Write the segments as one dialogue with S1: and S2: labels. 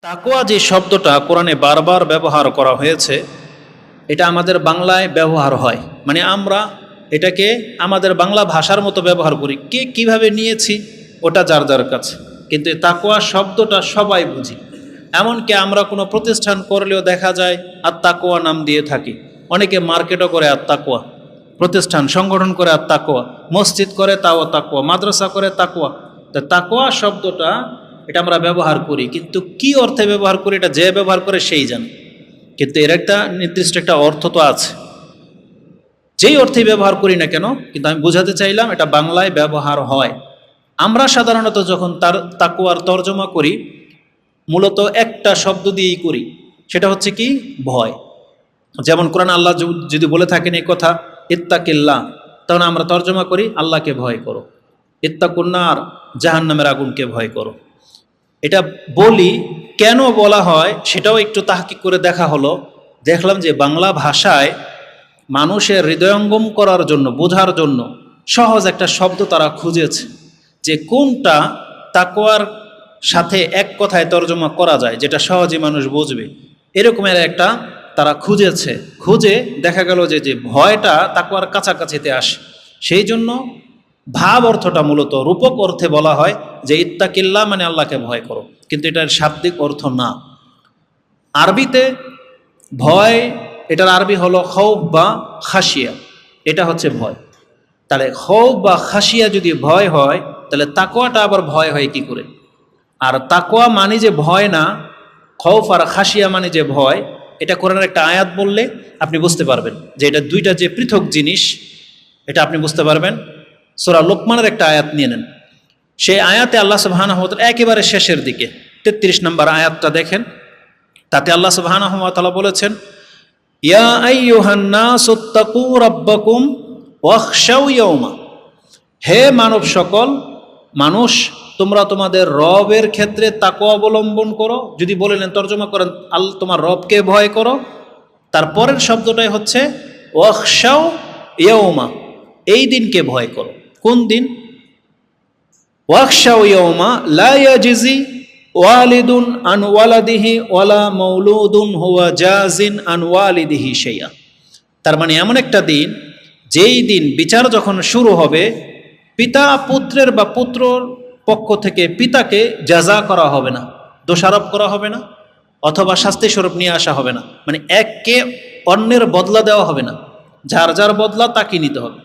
S1: তাকওয়া যে শব্দটা কোরআনে বারবার ব্যবহার করা হয়েছে, এটা আমাদের বাংলায় ব্যবহার হয়, মানে আমরা এটাকে আমাদের বাংলা ভাষার মতো ব্যবহার করি, কে কিভাবে নিয়েছি ওটা যার যার কাছে। কিন্তু তাকওয়া শব্দটা সবাই বুঝি। এমনকি আমরা কোনো প্রতিষ্ঠান করলেও দেখা যায় তাকওয়া নাম দিয়ে থাকি। অনেকে মার্কেটও করে তাকওয়া, প্রতিষ্ঠান সংগঠন করে তাকওয়া, মসজিদ করে তাও তাকওয়া, মাদ্রাসা করে তাকওয়া। তো তাকওয়া শব্দটা এটা আমরা ব্যবহার করি, কিন্তু কি অর্থে ব্যবহার করি এটা যে ব্যবহার করে সেই জানে। কিন্তু এর একটা নির্দিষ্ট একটা অর্থ তো আছে, যেই অর্থে ব্যবহার করি না কেন, কিন্তু আমি বোঝাতে চাইলাম এটা বাংলায় ব্যবহার হয়। আমরা সাধারণত যখন তাকওয়ার তর্জমা করি মূলত একটা শব্দ দিয়েই করি, সেটা হচ্ছে কি ভয়। যেমন কোরআন আল্লাহ যদি বলে থাকেন এই কথা ইত্তাকিল্লাহ, তখন আমরা তর্জমা করি আল্লাহকে ভয় করো, ইত্তাকুন্নার জাহান্নামের আগুনকে ভয় করো। এটা বলি কেন বলা হয় সেটাও একটু তাহকিক করে দেখা হলো। দেখলাম যে বাংলা ভাষায় মানুষের হৃদয়ঙ্গম করার জন্য, বোঝার জন্য সহজ একটা শব্দ তারা খুঁজেছে, যে কোনটা তাকওয়ার সাথে এক কথায় তর্জমা করা যায় যেটা সহজে মানুষ বুঝবে। এরকমের একটা তারা খুঁজেছে, খুঁজে দেখা গেল যে যে ভয়টা তাকওয়ার কাছাকাছিতে আসে। সেই জন্য ভাব অর্থটা মূলত রূপক অর্থে বলা হয় যে ইত্তাকিল্লাহ মানে আল্লাহকে ভয় করো, কিন্তু এটার শাব্দিক অর্থ না। আরবিতে ভয়, এটার আরবি হলো খৌফ বা খাসিয়া, এটা হচ্ছে ভয়। তাহলে খৌফ বা খাসিয়া যদি ভয় হয়, তাহলে তাকওয়াটা আবার ভয় হয় কি করে? আর তাকওয়া মানে যে ভয় না, খৌফ আর খাসিয়া মানে যে ভয়, এটা কোরআনের একটা আয়াত বললে আপনি বুঝতে পারবেন যে এটা দুইটা যে পৃথক জিনিস, এটা আপনি বুঝতে পারবেন। সূরা লোকমানের একটা আয়াত নিয়ে নেন, সেই আয়াতে আল্লাহ সুবহানাহু ওয়া তাআলা একেবারে শেষের দিকে ৩৩ নম্বর আয়াতটা দেখেন, তাতে আল্লাহ সুবহানাহু ওয়া তাআলা বলেছেন ইয়া আইয়ুহান নাসুত্তাকু রাব্বাকুম ওয়াখশাউ ইয়াওমা, হে মানব সকল, মানুষ তোমরা তোমাদের রবের ক্ষেত্রে তাকওয়া অবলম্বন করো। যদি বলেন তর্জমা করেন আল্লাহ তোমার রবকে ভয় করো, তারপরের শব্দটাই হচ্ছে ওয়াখশাউ ইয়াওমা, এই দিনকে ভয় করো। কোন দিন? ওয়াখশাউ ইয়াওমা লা ইয়াজজি ওয়ালিদুন আন ওয়ালাদিহি ওয়ালা মাউলুদুন হুয়া জাজিন আন ওয়ালিদিহি শাইআ। তার মানে এমন একটা দিন, যেই দিন বিচার যখন শুরু হবে, পিতা পুত্রের বা পুত্রর পক্ষ থেকে পিতাকে জাযা করা হবে না, দোষারোপ করা হবে না, অথবা শাস্তি স্বরূপ নিয়ে আসা হবে না। মানে এককে অন্যের বদলা দেওয়া হবে না, যার যার বদলা তাকে নিতে হবে।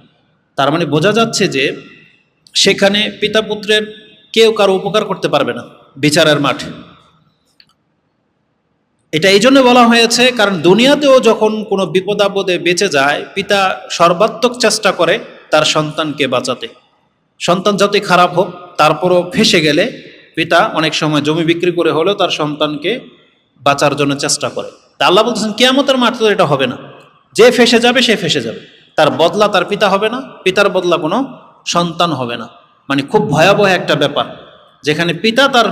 S1: তার মানে বোঝা যাচ্ছে যে সেখানে পিতা পুত্রের কেউ কারো উপকার করতে পারবে না বিচারের মাঠে। এটা এই জন্য বলা হয়েছে কারণ দুনিয়াতেও যখন কোনো বিপদ আপদে বেঁচে যায়, পিতা সর্বাত্মক চেষ্টা করে তার সন্তানকে বাঁচাতে। সন্তান যতই খারাপ হোক, তারপরও ফেঁসে গেলে পিতা অনেক সময় জমি বিক্রি করে হলেও তার সন্তানকে বাঁচার জন্য চেষ্টা করে। তা আল্লাহ বলতেছেন কিয়ামতের মাঠে তো এটা হবে না, যে ফেঁসে যাবে সে ফেঁসে যাবে, তার বদলা তার পিতা হবে না, পিতার বদলা কোনো সন্তান হবে না। মানে খুব ভয়াবহ একটা ব্যাপার, যেখানে পিতা তার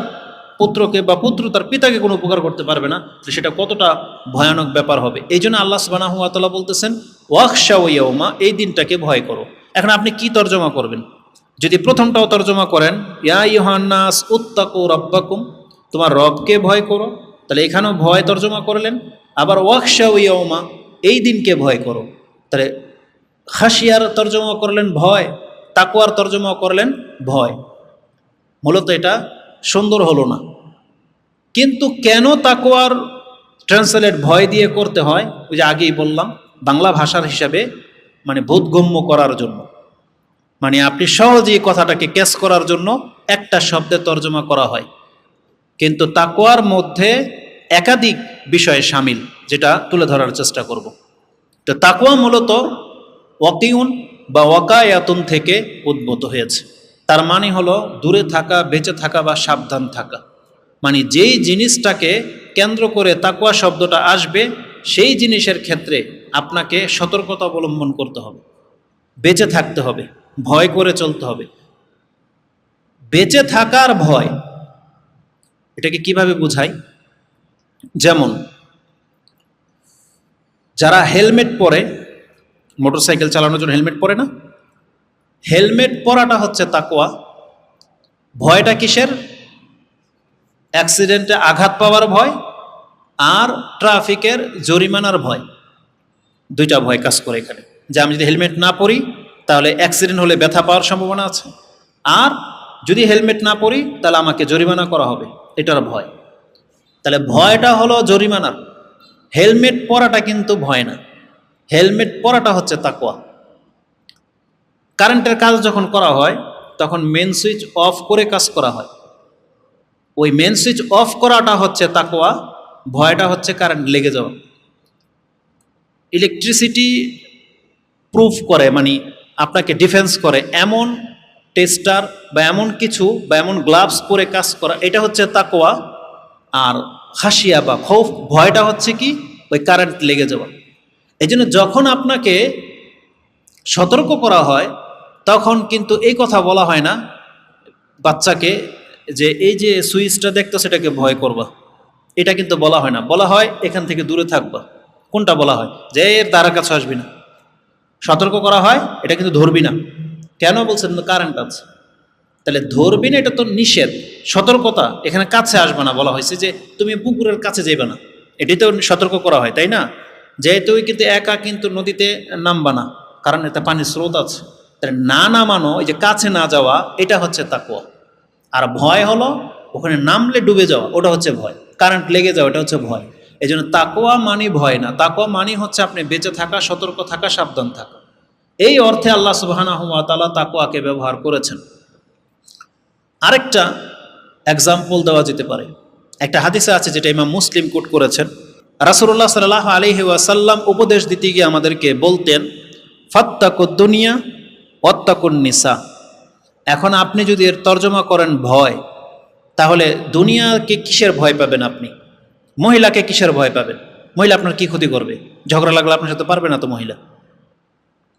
S1: পুত্রকে বা পুত্র তার পিতাকে কোনো উপকার করতে পারবে না, সেটা কতটা ভয়ানক ব্যাপার হবে। এই জন্য আল্লাহ সুবহানাহু ওয়া তাআলা বলতেছেন ওয়াখশাউ ইয়াওমা, এই দিনটাকে ভয় করো। এখন আপনি কি তর্জমা করবেন? যদি প্রথমটাও তর্জমা করেন ইয়া আইয়ুহান নাস উত্তাকু রাব্বাকুম, তোমার রবকে ভয় করো, তাহলে এখানেও ভয় তর্জমা করলেন। আবার ওয়াখশাউ ইয়াওমা, এই দিনকে ভয় করো, তাহলে খাসিয়ার তর্জমা করলেন ভয়, তাকওয়ার তর্জমা করলেন ভয়। মূলত এটা সুন্দর হলো না। কিন্তু কেন তাকওয়ার ট্রান্সলেট ভয় দিয়ে করতে হয়? ওই যে আগেই বললাম, বাংলা ভাষার হিসাবে মানে বোধগম্য করার জন্য, মানে আপনি সহজেই কথাটাকে ক্যাচ করার জন্য একটা শব্দে তর্জমা করা হয়। কিন্তু তাকওয়ার মধ্যে একাধিক বিষয় শামিল, যেটা তুলে ধরার চেষ্টা করব। তো তাকওয়া মূলত ওয়াকিউন বা ওয়াকায়াতুন থেকে উদ্ভূত হয়েছে। তার মানে হলো দূরে থাকা, বেঁচে থাকা বা সাবধান থাকা। মানে যেই জিনিসটাকে কেন্দ্র করে তাকওয়া শব্দটা আসবে, সেই জিনিসের ক্ষেত্রে আপনাকে সতর্কতা অবলম্বন করতে হবে, বেঁচে থাকতে হবে, ভয় করে চলতে হবে। বেঁচে থাকার ভয়, এটাকে কিভাবে বোঝাই? যেমন যারা হেলমেট পরে, মোটরসাইকেল চালানোর জন্য হেলমেট পরে না, হেলমেট পরাটা হচ্ছে তাকওয়া। ভয়টা কিসের? অ্যাক্সিডেন্টে আঘাত পাওয়ার ভয় আর ট্রাফিকের জরিমানার ভয়, দুইটা ভয় কাজ করে এখানে। যে আমি যদি হেলমেট না পরি তাহলে অ্যাক্সিডেন্ট হলে ব্যথা পাওয়ার সম্ভাবনা আছে, আর যদি হেলমেট না পরি তাহলে আমাকে জরিমানা করা হবে, এটার ভয়। তাহলে ভয়টা হলো জরিমানার, হেলমেট পরাটা কিন্তু ভয় না, হেলমেট পরাটা হচ্ছে তাকওয়া। কারেন্টের কাজ যখন করা হয় তখন মেন সুইচ অফ করে কাজ করা হয়, ওই মেন সুইচ অফ করাটা হচ্ছে তাকওয়া, ভয়টা হচ্ছে কারেন্ট লেগে যাওয়া। ইলেকট্রিসিটি প্রুফ করে, মানে আপনাকে ডিফেন্স করে এমন টেস্টার বা এমন কিছু বা এমন গ্লাভস পরে কাজ করা, এটা হচ্ছে তাকওয়া। আর খাশিয়া বা খৌফ, ভয়টা হচ্ছে কি ওই কারেন্ট লেগে যাওয়া। এই জন্য যখন আপনাকে সতর্ক করা হয় তখন কিন্তু এই কথা বলা হয় না বাচ্চাকে যে এই যে সুইচটা দেখতো সেটাকে ভয় করবা, এটা কিন্তু বলা হয় না। বলা হয় এখান থেকে দূরে থাকবা। কোনটা বলা হয়? যে এর দ্বারার কাছে আসবি না। সতর্ক করা হয় এটা কিন্তু ধরবি না। কেন বলছেন? কারেন্ট আছে। তাহলে ধরবি না এটা তো নিষেধ, সতর্কতা। এখানে কাছে আসবে না বলা হয়েছে, যে তুমি পুকুরের কাছে যাইবে না, এটি তো সতর্ক করা হয়, তাই না? যেহেতু কিন্তু একা কিন্তু নদীতে নামবা না, কারণ এতে পানির স্রোত আছে। তাহলে না নামানো, এই যে কাছে না যাওয়া, এটা হচ্ছে তাকওয়া। আর ভয় হলো ওখানে নামলে ডুবে যাওয়া, ওটা হচ্ছে ভয়। কারেন্ট লেগে যাওয়া, এটা হচ্ছে ভয়। এই জন্য তাকওয়া মানি ভয় না, তাকওয়া মানি হচ্ছে আপনি বেঁচে থাকা, সতর্ক থাকা, সাবধান থাকা। এই অর্থে আল্লাহ সুবহানাহু ওয়া তাআলা তাকওয়াকে ব্যবহার করেছেন। আরেকটা এক্সাম্পল দেওয়া যেতে পারে, একটা হাদিসে আছে যেটা ইমাম মুসলিম কোট করেছেন। রাসূলুল্লাহ সাল্লাল্লাহু আলাইহি ওয়াসাল্লাম উপদেশ দিতে গিয়ে আমাদেরকে বলতেন, ফাত্তাকুদ দুনিয়া ওয়াত্তাকুন নিসা। এখন আপনি যদি এর তর্জমা করেন ভয়, তাহলে দুনিয়াকে কিসের ভয় পাবেন আপনি? মহিলাকে কিসের ভয় পাবেন? মহিলা আপনার কি ক্ষতি করবে? ঝগড়া লাগলে আপনার সাথে পারবে না তো মহিলা।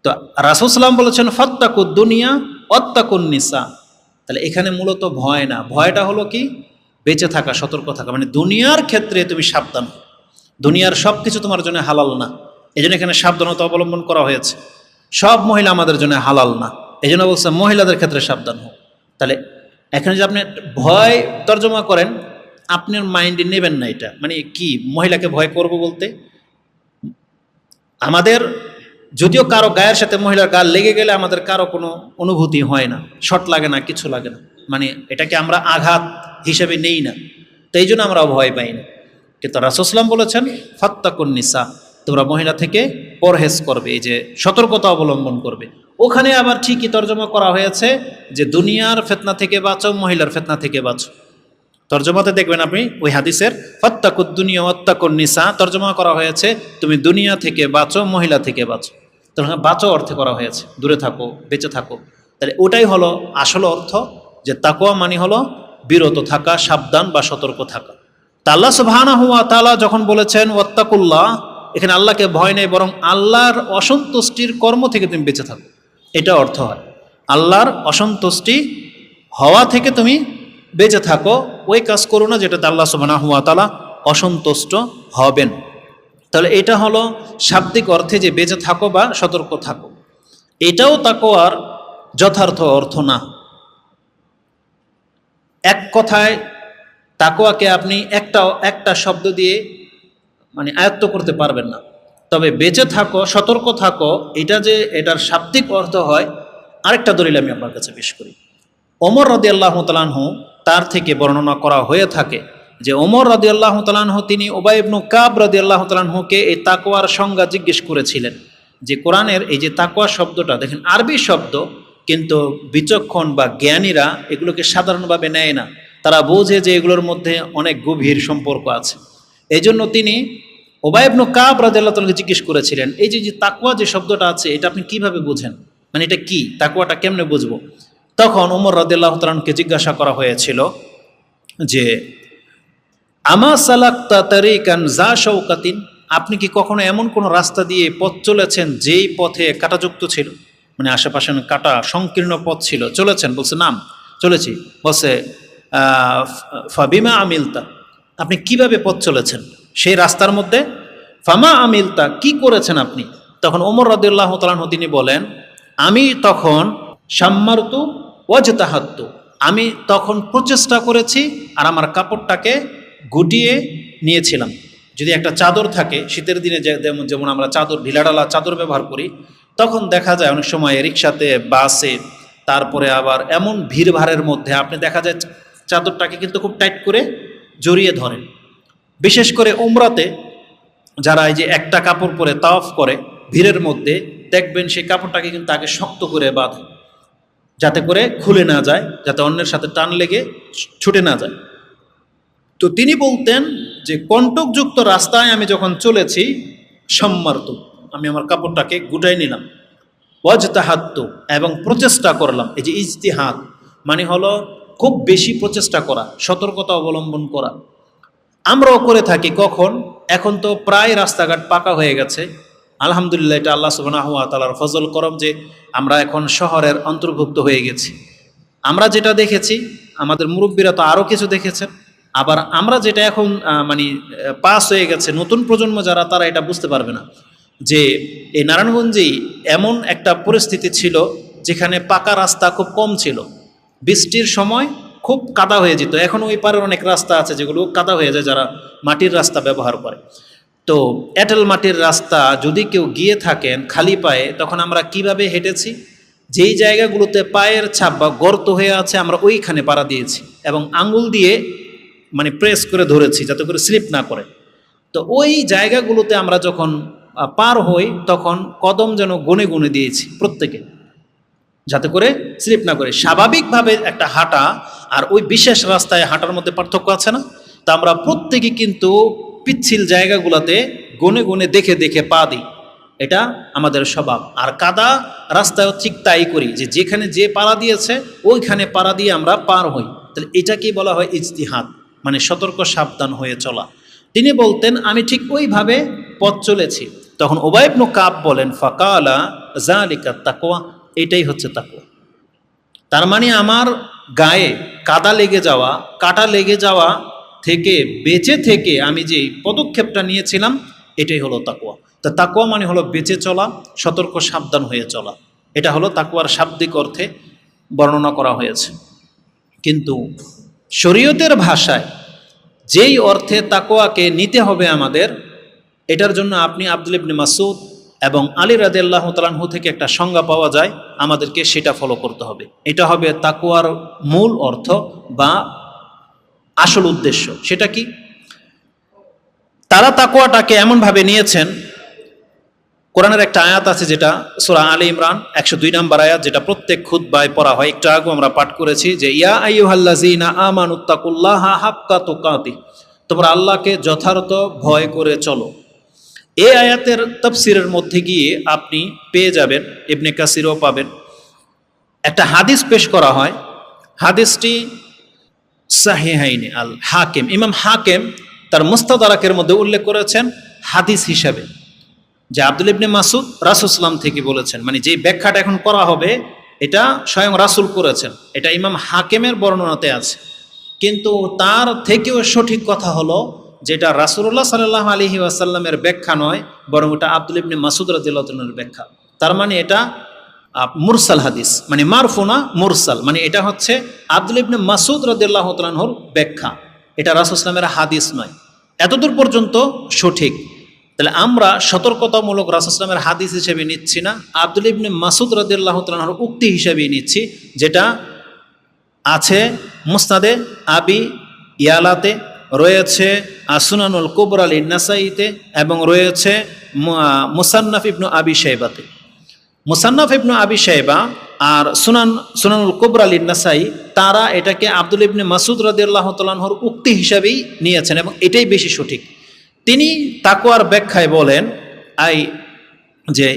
S1: তো রাসূল সাল্লাম বলেছেন ফাত্তাকুদ দুনিয়া ওয়াত্তাকুন নিসা। তাহলে এখানে মূলত ভয় না, ভয়টা হলো কি বেঁচে থাকা, সতর্ক থাকা। মানে দুনিয়ার ক্ষেত্রে তুমি সাবধান, দুনিয়ার সব কিছু তোমার জন্য হালাল না, এই জন্য এখানে সাবধানতা অবলম্বন করা হয়েছে। সব মহিলা আমাদের জন্য হালাল না, এই জন্য বলছে মহিলাদের ক্ষেত্রে সাবধান হোক। তাহলে এখানে যে আপনি ভয় তর্জমা করেন, আপনার মাইন্ডে নেবেন না এটা। মানে কি মহিলাকে ভয় করব বলতে, আমাদের যদিও কারো গায়ের সাথে মহিলার গা লেগে গেলে আমাদের কারো কোনো অনুভূতি হয় না, শট লাগে না, কিছু লাগে না, মানে এটাকে আমরা আঘাত হিসেবে নেই না, তো এই জন্য আমরা ভয় পাই না। কিন্তু রাসূল সাল্লাল্লাহু বলেছেন ফাত্তাকুন নিসা, তোমরা মহিলা থেকে পরহেজ করবে, এই যে সতর্কতা অবলম্বন করবে। ওখানে আবার ঠিকই তর্জমা করা হয়েছে যে দুনিয়ার ফিতনা থেকে বাঁচো, মহিলার ফিতনা থেকে বাঁচো। তর্জমাতে দেখবেন আপনি ওই হাদিসের ফাত্তাকুদ দুনিয়া ওয়াত্তাকুন নিসা তর্জমা করা হয়েছে তুমি দুনিয়া থেকে বাঁচো, মহিলা থেকে বাঁচো। তখন বাঁচো অর্থে করা হয়েছে দূরে থাকো, বেঁচে থাকো। তাহলে ওটাই হলো আসল অর্থ, যে তাকওয়া মানে হলো বিরত থাকা, সাবধান বা সতর্ক থাকা। তা আল্লাহ সুবহানাহু ওয়া তাআলা যখন বলেছেন ওয়াত্তাকুল্লাহ, এখানে আল্লাহকে ভয় নেই, বরং আল্লাহর অসন্তুষ্টির কর্ম থেকে তুমি বেঁচে থাকো, এটা অর্থ হয়। আল্লাহর অসন্তুষ্টি হওয়া থেকে তুমি বেঁচে থাকো, ওই কাজ করো না যেটাতে আল্লাহ সুবহানাহু ওয়া তাআলা অসন্তুষ্ট হবেন। তাহলে এটা হলো শাব্দিক অর্থে যে বেঁচে থাকো বা সতর্ক থাকো। এটাও তাকওয়ার যথার্থ অর্থ না। এক কথায় তাকওয়াকে আপনি একটা শব্দ দিয়ে মানে আয়ত্ত করতে পারবেন না। তবে বেঁচে থাকো, সতর্ক থাকো, এটা যে এটার শাব্দিক অর্থ হয়, আরেকটা দলিল আমি আপনার কাছে পেশ করি। ওমর রাদিয়াল্লাহু তাআলা আনহু, তার থেকে বর্ণনা করা হয়ে থাকে যে ওমর রাদিয়াল্লাহু তাআলা আনহু তিনি উবাই ইবনে কাব রাদিয়াল্লাহু তাআলা আনহুকে এই তাকওয়ার সংজ্ঞা জিজ্ঞেস করেছিলেন, যে কোরআনের এই যে তাকওয়া শব্দটা দেখেন আরবি শব্দ, কিন্তু বিচক্ষণ বা জ্ঞানীরা এগুলোকে সাধারণভাবে নেয় না, তারা বোঝে যে এগুলোর মধ্যে অনেক গভীর সম্পর্ক আছে। এই জন্য তিনি উবাই ইবনে কাব রাদিয়াল্লাহু তাআলাকে জিজ্ঞেস করেছিলেন, এই যে তাকওয়া যে শব্দটা আছে এটা আপনি কিভাবে বুঝেন, মানে এটা কি, তাকওয়াটা কেমনে বুঝবো? তখন ওমর রাদিয়াল্লাহু তাআলা আনহুকে জিজ্ঞাসা করা হয়েছিল যে আমা সালাকতা তারিকান যা শৌকাতিন, আপনি কি কখনো এমন কোনো রাস্তা দিয়ে পথ চলেছেন যেই পথে কাঁটাযুক্ত ছিল, মানে আশেপাশে কাঁটা সংকীর্ণ পথ ছিল, চলেছেন? বলছে নাম, চলেছি। বলছে ফাবিমা আমিলতা, আপনি কিভাবে পথ চলেছেন সেই রাস্তার মধ্যে? ফামা আমিলতা, কি করেছেন আপনি? তখন ওমর রাদিয়াল্লাহু তাআলা আনহু তিনি বলেন, আমি তখন শাম্মারতু ওয়াজতাহাত্তু, আমি তখন প্রচেষ্টা করেছি আর আমার কাপড়টাকে গুটিয়ে নিয়েছিলাম। যদি একটা চাদর থাকে শীতের দিনে, যেমন আমরা চাদর, ঢিলাঢালা চাদর ব্যবহার করি, তখন দেখা যায় অনেক সময় রিক্সাতে, বাসে, তারপরে আবার এমন ভিড়ভাড়ের মধ্যে আপনি দেখা যায় চাদরটাকে কিন্তু খুব টাইট করে জড়িয়ে ধরেন। বিশেষ করে উমরাতে যারা এই যে একটা কাপড় পরে তাওয়াফ করে ভিড়ের মধ্যে, দেখবেন সেই কাপড়টাকে কিন্তু আগে শক্ত করে বাঁধে, যাতে করে খুলে না যায়, যাতে অন্যের সাথে টান লেগে ছুটে না যায়। তো তিনি বলতেন যে কণ্টকযুক্ত রাস্তায় আমি যখন চলেছি, সম্মার্ত, আমি আমার কাপড়টাকে গুটাই নিলাম, ওয়াজতাহাত্তু, এবং প্রচেষ্টা করলাম। এই যে ইজতিহাদ মানে হলো খুব বেশি প্রচেষ্টা করা, সতর্কতা অবলম্বন করা। আমরাও করে থাকি। কখন? এখন তো প্রায় রাস্তাঘাট পাকা হয়ে গেছে, আলহামদুলিল্লাহ। এটা আল্লাহ সুবহানাহু ওয়া তাআলার ফজল করম যে আমরা এখন শহরের অন্তর্ভুক্ত হয়ে গেছি। আমরা যেটা দেখেছি, আমাদের মুরব্বীরা তো আরও কিছু দেখেছেন। আবার আমরা যেটা এখন পাস হয়ে গেছে, নতুন প্রজন্ম যারা, তারা এটা বুঝতে পারবে না যে এই নারায়ণগঞ্জেই এমন একটা পরিস্থিতি ছিল যেখানে পাকা রাস্তা খুব কম ছিল। বৃষ্টির সময় খুব কাদা হয়ে যেত। এখন ওই পারের অনেক রাস্তা আছে যেগুলো কাদা হয়ে যায়, যারা মাটির রাস্তা ব্যবহার করে। তো এঁটেল মাটির রাস্তা যদি কেউ গিয়ে থাকেন খালি পায়ে, তখন আমরা কিভাবে হেঁটেছি, যেই জায়গাগুলোতে পায়ের ছাপ বা গর্ত হয়ে আছে আমরা ওইখানে পাড়া দিয়েছি এবং আঙ্গুল দিয়ে প্রেস করে ধরেছি যাতে করে স্লিপ না করে। তো ওই জায়গাগুলোতে আমরা যখন পার হই তখন কদম যেন গুনে গুনে দিয়েছি প্রত্যেকে, যাতে করে স্লিপ না করে। স্বাভাবিকভাবে একটা হাঁটা আর ওই বিশেষ রাস্তায় হাঁটার মধ্যে পার্থক্য আছে না? তা আমরা প্রত্যেকে কিন্তু পিচ্ছিল জায়গাগুলোতে গুনে গুনে দেখে দেখে পা দিই, এটা আমাদের স্বভাব। আর কাদা রাস্তায় ঠিক তাই করি, যে যেখানে যে পাড়া দিয়েছে ওইখানে পাড়া দিয়ে আমরা পার হই। তাহলে এটাকেই বলা হয় ইজতিহাদ, সতর্ক সাবধান হয়ে চলা। তিনি বলতেন আমি ঠিক ওইভাবে পথ চলেছি। তখন উবাই ইবনে কাব বলেন, ফাকালা যালিকা তাকওয়া, এটাই হচ্ছে তাকওয়া। তার আমার গায়ে কাদা লেগে যাওয়া, কাটা লেগে যাওয়া থেকে বেঁচে থেকে আমি যে পদক্ষেপটা নিয়েছিলাম, এটাই হলো তাকওয়া। তা তাকওয়া হলো বেঁচে চলা, সতর্ক সাবধান হয়ে চলা। এটা হলো তাকওয়ার শাব্দিক অর্থে বর্ণনা করা হয়েছে। কিন্তু শরীয়তের ভাষায় যেই অর্থে তাকওয়াকে নিতে হবে আমাদের, এটার জন্য আপনি আব্দুল ইবনে মাসউদ এবং আলী রাদিয়াল্লাহু তাআলা আনহু থেকে একটা সংজ্ঞা পাওয়া যায়, আমাদেরকে সেটা ফলো করতে হবে। এটা হবে তাকওয়ার মূল অর্থ বা আসল উদ্দেশ্য। সেটা কি? তারা তাকওয়াটাকে এমনভাবে নিয়েছেন, কোরআনের একটা আয়াত আছে যেটা সূরা আলে ইমরান 102 নম্বর আয়াত, যেটা প্রত্যেক খুতবায় পড়া হয়। একটু আগে আমরা পাঠ করেছি যে ইয়া আইয়ুহাল্লাযীনা আমানুত্তাকুল্লাহা হাক্কা তুকাতিহ, তোমরা আল্লাহকে যথার্থ ভয় করে চলো। এই আয়াতের তাফসীরের মধ্যে গিয়ে আপনি পেয়ে যাবেন, ইবনে কাসিরও পাবেন, একটা হাদিস পেশ করা হয়। হাদিসটি সাহিহাইনে আল হাকিম, ইমাম হাকিম তার মুস্তাদরাকের মধ্যে উল্লেখ করেছেন হাদিস হিসাবে, যে আব্দুল ইবনে মাসউদ রাসূল সাল্লাল্লাহু থেকে বলেছেন। যে ব্যাখ্যাটা এখন করা হবে এটা স্বয়ং রাসূল করেছেন, এটা ইমাম হাকিমের বর্ণনাতে আছে। কিন্তু তার থেকেও সঠিক কথা হলো যেটা রাসূলুল্লাহ সাল্লাল্লাহু আলাইহি ওয়াসাল্লামের ব্যাখ্যা নয়, বরং এটা আব্দুল ইবনে মাসউদ রাদিয়াল্লাহু তাআলার ব্যাখ্যা। তার এটা মুরসাল হাদিস, মারফু না, মুরসাল। এটা হচ্ছে আব্দুল ইবনে মাসউদ রাদিয়াল্লাহু তাআলার ব্যাখ্যা, এটা রাসূল সাল্লাল্লাহু আলাইহি হাদিস নয়। এতদূর পর্যন্ত সঠিক। তাহলে আমরা সতর্কতামূলক রাসূল সাল্লাল্লাহু আলাইহি হাদিস হিসেবে নিচ্ছি না, আব্দুল ইবনে মাসউদ রাদিয়াল্লাহু তাআলার উক্তি হিসেবেই নিচ্ছি, যেটা আছে মুসনাদে আবি ইয়ালাতে, রয়েছে সুনানুল কুবরা লিন-নাসাইতে, এবং রয়েছে মুসান্নাফ ইবনে আবি শাইবাতে। মুসান্নাফ ইবনে আবি শাইবা আর সুনানুল কুবরা লিন-নাসাই, তারা এটাকে আব্দুল ইবনে মাসউদ রাদিয়াল্লাহু তাআলার উক্তি হিসেবেই নিয়েছেন এবং এটাই বেশি সঠিক। তিনি তাকওয়ার ব্যাখ্যায় বলেন যে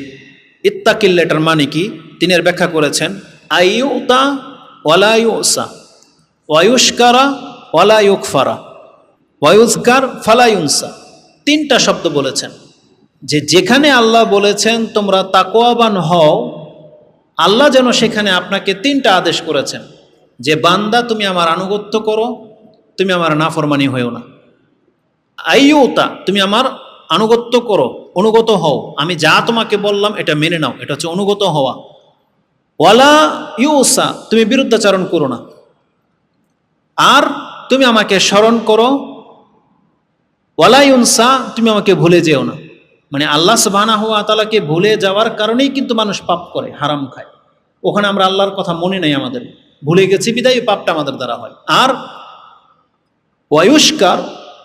S1: ইত্তাকিল্লাটার কি, তিনি এর ব্যাখ্যা করেছেন আইয়ুতা ওয়ালা ইউসা ওয়ায়ুশকারা ওয়ালা ইউকফারা ওয়ায়ুজকার ফালা ইউনসা। তিনটা শব্দ বলেছেন, যে যেখানে আল্লাহ বলেছেন তোমরা তাকওয়াবান হও, আল্লাহ যেন সেখানে আপনাকে তিনটা আদেশ করেছেন, যে বান্দা তুমি আমার আনুগত্য করো, তুমি আমার নাফরমানি হয়েও না। আইয়ুতা, তুমি আমার আনুগত্য করো, অনুগত হও, আমি যা তোমাকে বললাম এটা মেনে নাও, এটা হচ্ছে অনুগত হওয়া। ওয়ালা ইউসা, তুমি বিরুদ্ধাচারণ করো না। আর তুমি আমাকে স্মরণ করো, ওয়ালা ইউনসা, তুমি আমাকে ভুলে যেও না। মানে আল্লাহ সুবহানাহু ওয়া তাআলাকে ভুলে যাওয়ার কারণেই কিন্তু মানুষ পাপ করে, হারাম খায়। ওখানে আমরা আল্লাহর কথা মনে নেই, আমাদের ভুলে গেছি বিদায় পাপটা আমাদের দ্বারা হয়। আর ওয়ায়ুস্কার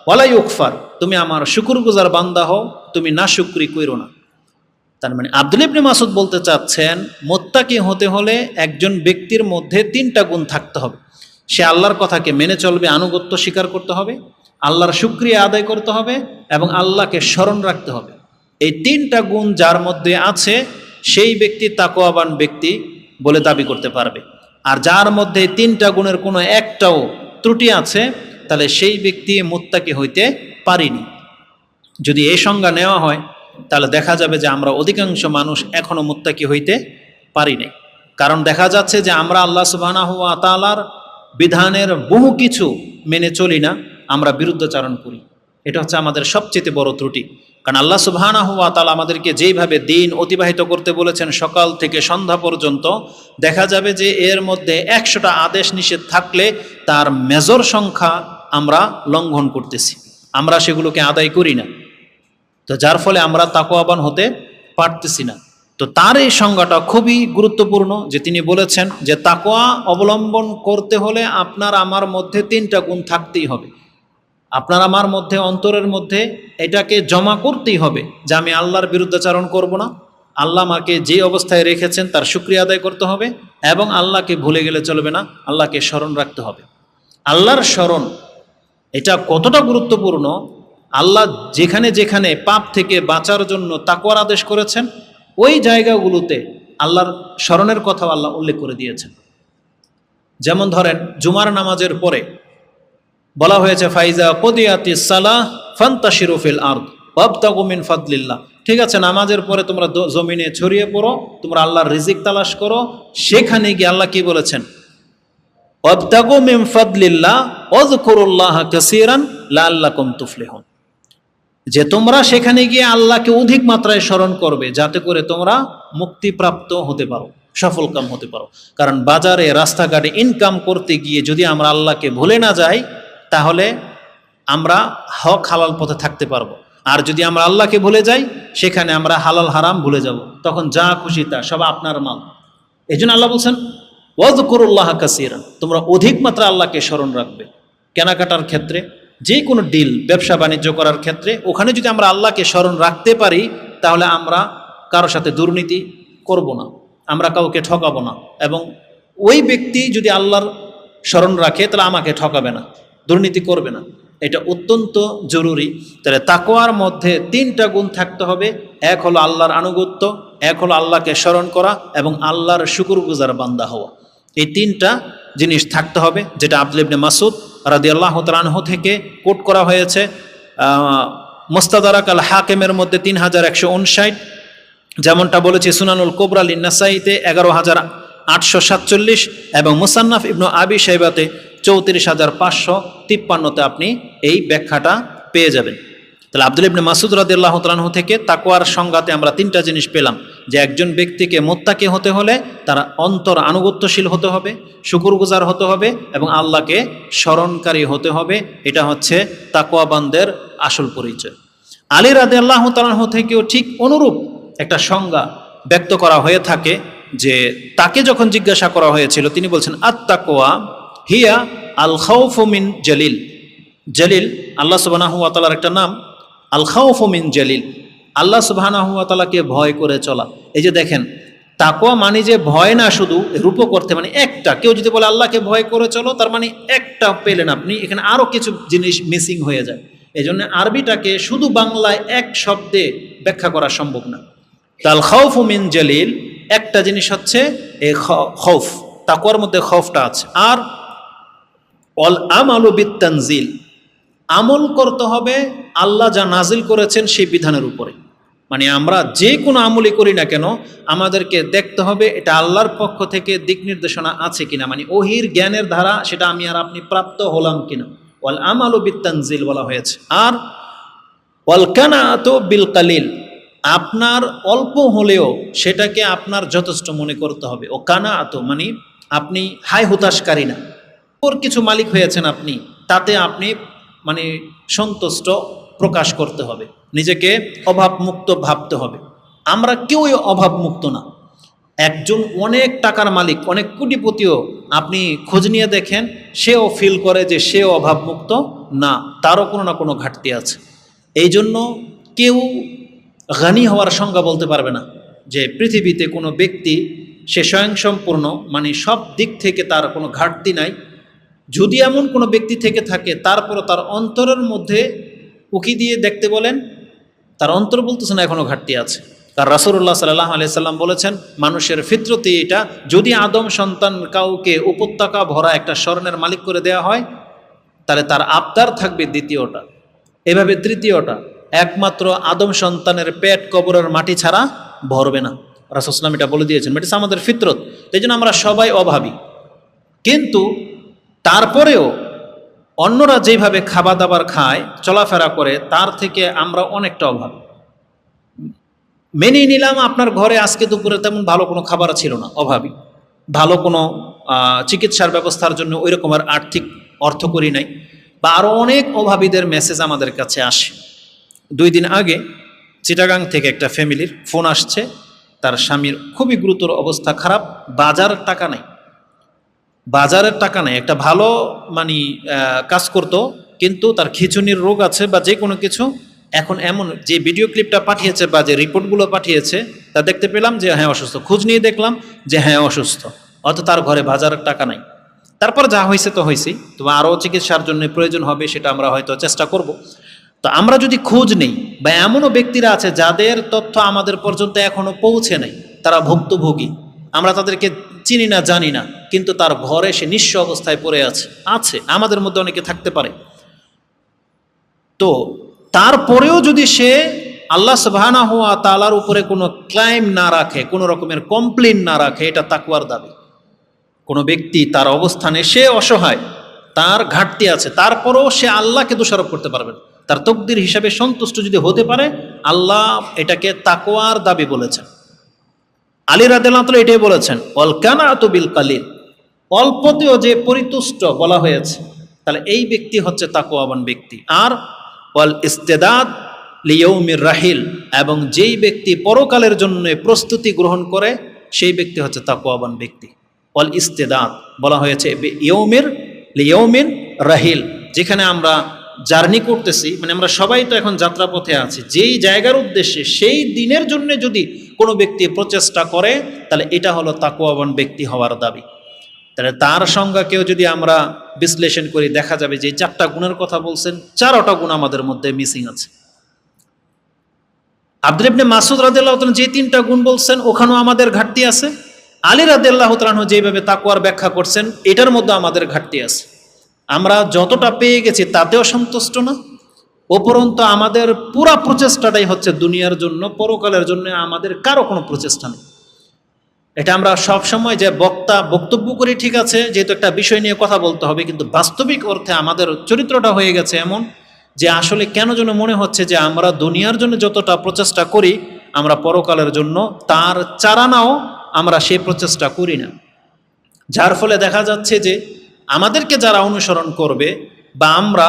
S1: ওয়ালা ইউকফার, তুমি আমার শুকরগুজার বান্দা হও, তুমি না শুকরি কইরো না। তার মানে আব্দুল্লাহ ইবনে মাসউদ বলতে চাচ্ছেন, মুত্তাকি হতে হলে একজন ব্যক্তির মধ্যে তিনটা গুণ থাকতে হবে। সে আল্লাহর কথাকে মেনে চলবে, আনুগত্য স্বীকার করতে হবে, আল্লাহর শুকরিয়া আদায় করতে হবে এবং আল্লাহকে স্মরণ রাখতে হবে। এই তিনটা গুণ যার মধ্যে আছে সেই ব্যক্তি তাকওয়াবান ব্যক্তি বলে দাবি করতে পারবে। আর যার মধ্যে তিনটা গুণের কোনো একটাও ত্রুটি আছে, তাহলে সেই ব্যক্তি মুত্তাকি হইতে পারেনি। যদি এই সংজ্ঞা নেওয়া হয় তাহলে দেখা যাবে যে আমরা অধিকাংশ মানুষ এখনো মুত্তাকি হইতে পারি নাই। কারণ দেখা যাচ্ছে যে আমরা আল্লাহ সুবহানাহু ওয়া তাআলার বিধানের বহু কিছু মেনে চলি না, আমরা বিরুদ্ধাচারণ করি। এটা হচ্ছে আমাদের সবচেয়ে বড় ত্রুটি। কারণ আল্লাহ সুবহানাহু ওয়া তাআলা আমাদেরকে যেইভাবে দিন অতিবাহিত করতে বলেছেন সকাল থেকে সন্ধ্যা পর্যন্ত, দেখা যাবে যে এর মধ্যে 100টা আদেশ নিষেধ থাকলে তার মেজর সংখ্যা আমরা লঙ্ঘন করতেছি, আমরা সেগুলোকে আদায় করি না। তো যার ফলে আমরা তাকওয়াবান হতে পারতেছি না। তো তার এই সংজ্ঞাটা খুবই গুরুত্বপূর্ণ, যে তিনি বলেছেন যে তাকওয়া অবলম্বন করতে হলে আপনার আমার মধ্যে তিনটা গুণ থাকতেই হবে। আপনার আমার মধ্যে, অন্তরের মধ্যে এটাকে জমা করতেই হবে যে আমি আল্লাহর বিরুদ্ধাচারণ করব না, আল্লাহ আমাকে যে অবস্থায় রেখেছেন তার শুকরিয়া আদায় করতে হবে এবং আল্লাহকে ভুলে গেলে চলবে না, আল্লাহকে স্মরণ রাখতে হবে। আল্লাহর স্মরণ এটা কতটা গুরুত্বপূর্ণ, আল্লাহ যেখানে যেখানে পাপ থেকে বাঁচার জন্য তাকওয়ার আদেশ করেছেন ওই জায়গাগুলোতে আল্লাহর স্মরণের কথাও আল্লাহ উল্লেখ করে দিয়েছেন। যেমন ধরেন জুমার নামাজের পরে বলা হয়েছে ফাইজা কুদিয়াতিস সালাহ ফান্তাশিরু ফিল আরদ ওয়াবতাগু মিন ফাদলিল্লাহ। ঠিক আছে, নামাজের পরে তোমরা জমিনে ছড়িয়ে পড়ো, তোমরা আল্লাহর রিজিক তালাশ করো। সেখানে গিয়ে আল্লাহ কি বলেছেন? ওয়াবতাগু মিন ফাদলিল্লাহ ওয়াযকুরুল্লাহা কাসীরান লাআল্লাকুম তুফলিহুন, যে তোমরা সেখানে গিয়ে আল্লাহকে অধিক মাত্রায় স্মরণ করবে যাতে করে তোমরা মুক্তিপ্রাপ্ত হতে পারো, সফলকাম হতে পারো। কারণ বাজারে রাস্তাঘাটে ইনকাম করতে গিয়ে যদি আমরা আল্লাহকে ভুলে না যাই তাহলে আমরা হক হালাল পথে থাকতে পারবো। আর যদি আমরা আল্লাহকে ভুলে যাই সেখানে আমরা হালাল হারাম ভুলে যাব, তখন যা খুশি তা সব আপনার মাল। এই জন্য আল্লাহ বলছেন ওয়াযকুরুল্লাহ কাসীরান, তোমরা অধিক মাত্রা আল্লাহকে স্মরণ রাখবে। কেনাকাটার ক্ষেত্রে, যে কোনো ডিল, ব্যবসা বাণিজ্য করার ক্ষেত্রে ওখানে যদি আমরা আল্লাহকে স্মরণ রাখতে পারি তাহলে আমরা কারোর সাথে দুর্নীতি করব না, আমরা কাউকে ঠকাবো না। এবং ওই ব্যক্তি যদি আল্লাহর স্মরণ রাখে তাহলে আমাকে ঠকাবে না, দুর্নীতি করবে না। এটা অত্যন্ত জরুরি। তাহলে তাকওয়ার মধ্যে তিনটা গুণ থাকতে হবে। এক হলো আল্লাহর আনুগত্য, এক হলো আল্লাহকে স্মরণ করা এবং আল্লাহর শুকরগুজার বান্দা হওয়া। এই তিনটা জিনিস থাকতে হবে, যেটা আব্দুল্লাহ ইবনে মাসউদ রাদিয়াল্লাহু তাআলা আনহু থেকে কোট করা হয়েছে। মুস্তাদরাক আল হাকিমের মধ্যে 3159, যেমনটা বলেছি সুনানুল কুবরা লিন নাসাইতে 11847 এবং মুসান্নাফ ইবনু আবি শাইবাতে 34553 আপনি এই ব্যাখ্যাটা পেয়ে যাবেন। তাহলে আব্দুল্লাহ ইবনে মাসউদ রাদিয়াল্লাহু তাআলা আনহু থেকে তাকওয়ার সংজ্ঞাতে আমরা তিনটা জিনিস পেলাম, যে একজন ব্যক্তিকে মুত্তাকি হতে হলে তার অন্তর আনুগত্যশীল হতে হবে, শুকরগুজার হতে হবে এবং আল্লাহকে স্মরণকারী হতে হবে। এটা হচ্ছে তাকওয়াবানদের আসল পরিচয়। আলী রাদিয়াল্লাহু তাআলা আনহু থেকেও ঠিক অনুরূপ একটা সংজ্ঞা ব্যক্ত করা হয়ে থাকে, যে তাকে যখন জিজ্ঞাসা করা হয়েছিল তিনি বলছেন আত-তাকওয়া হিয়া আল খাউফু মিন জালিল। জালিল আল্লাহ সুবহানাহু ওয়া তাআলার একটা নাম, আল খাউফু মিন জালিল, আল্লাহ সুবহানাহু ওয়া তাআলাকে ভয় করে চলা। এই যে দেখেন, তাকওয়া মানে যে ভয় না শুধু রূপক অর্থে, মানে একটা, কেউ যদি বলে আল্লাহকে ভয় করে চলো তার মানে একটা পেলেন আপনি, এখানে আরও কিছু জিনিস মিসিং হয়ে যায়। এই জন্য আরবিটাকে শুধু বাংলায় এক শব্দে ব্যাখ্যা করা সম্ভব না। তাল খাউফু মিন জালিল, একটা জিনিস হচ্ছে এই খৌফ, তাকওয়ার মধ্যে খৌফটা আছে। আর অল আমালু বিত-তানজিল, আমল করতে হবে আল্লাহ যা নাজিল করেছেন সেই বিধানের উপরে। মানে আমরা যে কোনো আমলই করি না কেন আমাদেরকে দেখতে হবে এটা আল্লাহর পক্ষ থেকে দিক নির্দেশনা আছে কিনা, মানে ওহির জ্ঞানের ধারা সেটা আমি আর আপনি প্রাপ্ত হলাম কিনা। ওয়াল আমালু বিত-তানজিল বলা হয়েছে। আর ওয়াল কানাআতু বিল কালিল, আপনার অল্প হলেও সেটাকে আপনার যথেষ্ট মনে করতে হবে। ও কানাআতু মানে আপনি হায় হুতাশকারী না, ওর কিছু মালিক হয়েছেন আপনি, তাতে আপনি মানে সন্তুষ্ট প্রকাশ করতে হবে, নিজেকে অভাবমুক্ত ভাবতে হবে। আমরা কেউই অভাবমুক্ত না। একজন অনেক টাকার মালিক, অনেক কোটিপতিও আপনি খোঁজ নিয়ে দেখেন, সেও ফিল করে যে সেও অভাবমুক্ত না, তারও কোনো না কোনো ঘাটতি আছে। এই জন্য কেউ গানি হওয়ার সংজ্ঞা বলতে পারবে না যে পৃথিবীতে কোনো ব্যক্তি সে স্বয়ংসম্পূর্ণ, মানে সব দিক থেকে তার কোনো ঘাটতি নাই। যদি এমন কোনো ব্যক্তি থেকে থাকে, তারপরও তার অন্তরের মধ্যে উকি দিয়ে দেখতে বলেন, তার অন্তর বলতেছে না এখনও ঘাটতি আছে। কারণ রাসূলুল্লাহ সাল্লাল্লাহু আলাইহি সাল্লাম বলেছেন, মানুষের ফিতরতি এটা, যদি আদম সন্তান কাউকে উপত্যকা ভরা একটা স্বর্ণের মালিক করে দেওয়া হয়, তাহলে তার আবদার থাকবে দ্বিতীয়টা, এভাবে তৃতীয়টা, একমাত্র আদম সন্তানের পেট কবরের মাটি ছাড়া ভরবে না। রাসূল সাল্লাল্লাহু আলাইহি ওয়াসাল্লাম এটা বলে দিয়েছেন, এটা আমাদের ফিতরত। এই জন্য আমরা সবাই অভাবী, কিন্তু তারপরেও অন্যরা যেভাবে খাবার দাবার খায়, চলাফেরা করে, তার থেকে আমরা অনেকটা অভাবী। মেনে নিলাম আপনার ঘরে আজকে দুপুরে তেমন ভালো কোনো খাবার ছিল না, অভাবী। ভালো কোনো চিকিৎসার ব্যবস্থার জন্য ওই রকমের আর্থিক অর্থ করি নাই, বা আরও অনেক অভাবীদের মেসেজ আমাদের কাছে আসে। 2 দিন আগে চিটাগাং থেকে একটা ফ্যামিলির ফোন আসছে, তার স্বামীর খুবই গুরুতর অবস্থা, খারাপ, বাজারের টাকা নাই, বাজারের টাকা নাই। একটা ভালো মানে কাজ করতো, কিন্তু তার খিঁচুনির রোগ আছে বা যে কোনো কিছু। এখন এমন যে ভিডিও ক্লিপটা পাঠিয়েছে বা যে রিপোর্টগুলো পাঠিয়েছে, তা দেখতে পেলাম যে হ্যাঁ অসুস্থ। খোঁজ নিয়ে দেখলাম যে হ্যাঁ অসুস্থ, অত তার ঘরে বাজারের টাকা নাই। তারপর যা হয়েছে তো হয়েছেই, তো আরও চিকিৎসার জন্য প্রয়োজন হবে, সেটা আমরা হয়তো চেষ্টা করব। তো আমরা যদি খোঁজ নেই, বা এমনও ব্যক্তিরা আছে যাদের তথ্য আমাদের পর্যন্ত এখনো পৌঁছে নাই, তারা ভুক্তভোগী, আমরা তাদেরকে চিনি না, জানি না, কিন্তু তার ঘরে সে নিঃস্ব অবস্থায় পড়ে আছে, আমাদের মধ্যে অনেকে থাকতে পারে। তো তারপরেও যদি সে আল্লাহ সুবহানাহু ওয়া তাআলার উপরে কোনো ক্লাইম না রাখে, কোনো রকমের কমপ্লেন না রাখে, এটা তাকওয়ার দাবি। কোনো ব্যক্তি তার অবস্থানে সে অসহায়, তার ঘাটতি আছে, তারপরেও সে আল্লাহকে দোষারোপ করতে পারবে না। তার তকদির হিসাবে সন্তুষ্ট যদি হতে পারে, আল্লাহ এটাকে তাকওয়ার দাবি বলেছেন। আলী রাদিয়াল্লাহু তাআলা এটাই বলেছেন, ওয়াল কানাতু বিল কালিল, অল্পতেও যে পরিতুষ্ট বলা হয়েছে, তাহলে এই ব্যক্তি হচ্ছে তাকওয়াবান ব্যক্তি। আর ওয়াল ইস্তেদাদ লিয়াউমির রাহিল, এবং যেই ব্যক্তি পরকালের জন্য প্রস্তুতি গ্রহণ করে, সেই ব্যক্তি হচ্ছে তাকওয়াবান ব্যক্তি। ওয়াল ইস্তেদাদ বলা হয়েছে ইয়ৌমির লিয়াউমিন রাহিল, যেখানে আমরা জার্নি করতেছি, মানে আমরা সবাই তো এখন যাত্রাপথে আছি, যেই জায়গার উদ্দেশ্যে সেই দিনের জন্য যদি কোনো ব্যক্তি প্রচেষ্টা করে, তাহলে এটা হলো তাকওয়াবান ব্যক্তি হওয়ার দাবি। তাহলে তার সংজ্ঞাকেও যদি আমরা বিশ্লেষণ করি, দেখা যাবে যে 4টা গুণের কথা বলছেন, 4টা গুণ আমাদের মধ্যে মিসিং আছে। আব্দুল্লাহ ইবনে মাসউদ রাদিয়াল্লাহু তাআলা যে 3টা গুণ বলছেন, ওখানেও আমাদের ঘাটতি আছে। আলী রাদিয়াল্লাহু তাআলা যেভাবে তাকওয়ার ব্যাখ্যা করছেন, এটার মধ্যে আমাদের ঘাটতি আছে। আমরা যতটা পেয়ে গেছি তাতেও সন্তুষ্ট না, উপরন্তু আমাদের পুরা প্রচেষ্টাটাই হচ্ছে দুনিয়ার জন্য, পরকালের জন্য আমাদের কারো কোনো প্রচেষ্টা নেই। এটা আমরা সব সময় যে বক্তব্য করি, ঠিক আছে, যেহেতু একটা বিষয় নিয়ে কথা বলতে হবে, কিন্তু বাস্তবিক অর্থে আমাদের চরিত্রটা হয়ে গেছে এমন যে আসলে কেন যেন মনে হচ্ছে যে আমরা দুনিয়ার জন্য যতটা প্রচেষ্টা করি, আমরা পরকালের জন্য তার চারানাও আমরা সেই প্রচেষ্টা করি না। যার ফলে দেখা যাচ্ছে যে আমাদেরকে যারা অনুসরণ করবে, বা আমরা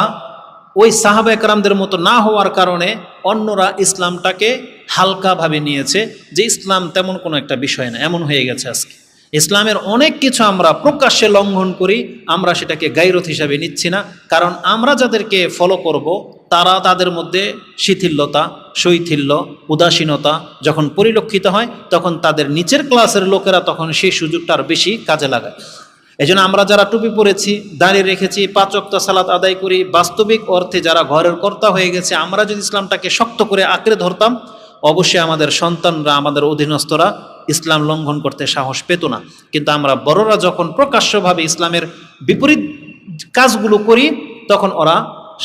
S1: ওই সাহাবা একরামদের মতো না হওয়ার কারণে অন্যরা ইসলামটাকে হালকাভাবে নিয়েছে, যে ইসলাম তেমন কোনো একটা বিষয় না, এমন হয়ে গেছে আজকে। ইসলামের অনেক কিছু আমরা প্রকাশ্যে লঙ্ঘন করি, আমরা সেটাকে গায়রত হিসাবে নিচ্ছি না, কারণ আমরা যাদেরকে ফলো করব, তারা তাদের মধ্যে শিথিলতা, শৈথিল্য, উদাসীনতা যখন পরিলক্ষিত হয়, তখন তাদের নিচের ক্লাসের লোকেরা তখন সেই সুযোগটা আর বেশি কাজে লাগায়। এই জন্য আমরা যারা টুপি পরেছি, দাঁড়িয়ে রেখেছি, 5 ওয়াক্ত সালাত আদায় করি, বাস্তবিক অর্থে যারা ঘরের কর্তা হয়ে গেছে, আমরা যদি ইসলামটাকে শক্ত করে আঁকড়ে ধরতাম, অবশ্যই আমাদের সন্তানরা, আমাদের অধীনস্থরা ইসলাম লঙ্ঘন করতে সাহস পেত না। কিন্তু আমরা বড়রা যখন প্রকাশ্যভাবে ইসলামের বিপরীত কাজগুলো করি, তখন ওরা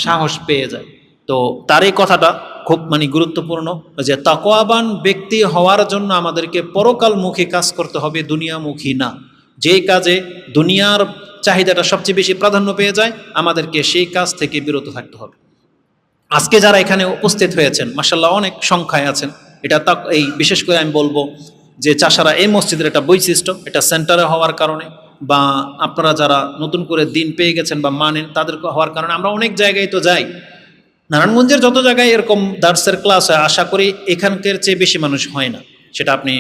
S1: সাহস পেয়ে যায়। তো তার এই কথাটা খুব গুরুত্বপূর্ণ, যে তাকওয়াবান ব্যক্তি হওয়ার জন্য আমাদেরকে পরকালমুখী কাজ করতে হবে, দুনিয়ামুখী না। যেই কাজে দুনিয়ার চাহিদাটা সবচেয়ে বেশি প্রাধান্য পেয়ে যায়, আমাদেরকে সেই কাজ থেকে বিরত থাকতে হবে। আজকে যারা এখানে উপস্থিত হয়েছেন, মাশাআল্লাহ অনেক সংখ্যায় আছেন, এটা এই বিশেষ করে আমি বলবো যে চাষারা এই মসজিদের একটা বৈশিষ্ট্য, এটা সেন্টারে হওয়ার কারণে বা আপনারা যারা নতুন করে দিন পেয়ে গেছেন বা মানেন তাদের হওয়ার কারণে আমরা অনেক জায়গায় তো যাই। নারায়ণগঞ্জের যত জায়গায় এরকম দার্সের ক্লাস হয়, আশা করি এখানকার চেয়ে বেশি মানুষ হয় না। সেটা আপনি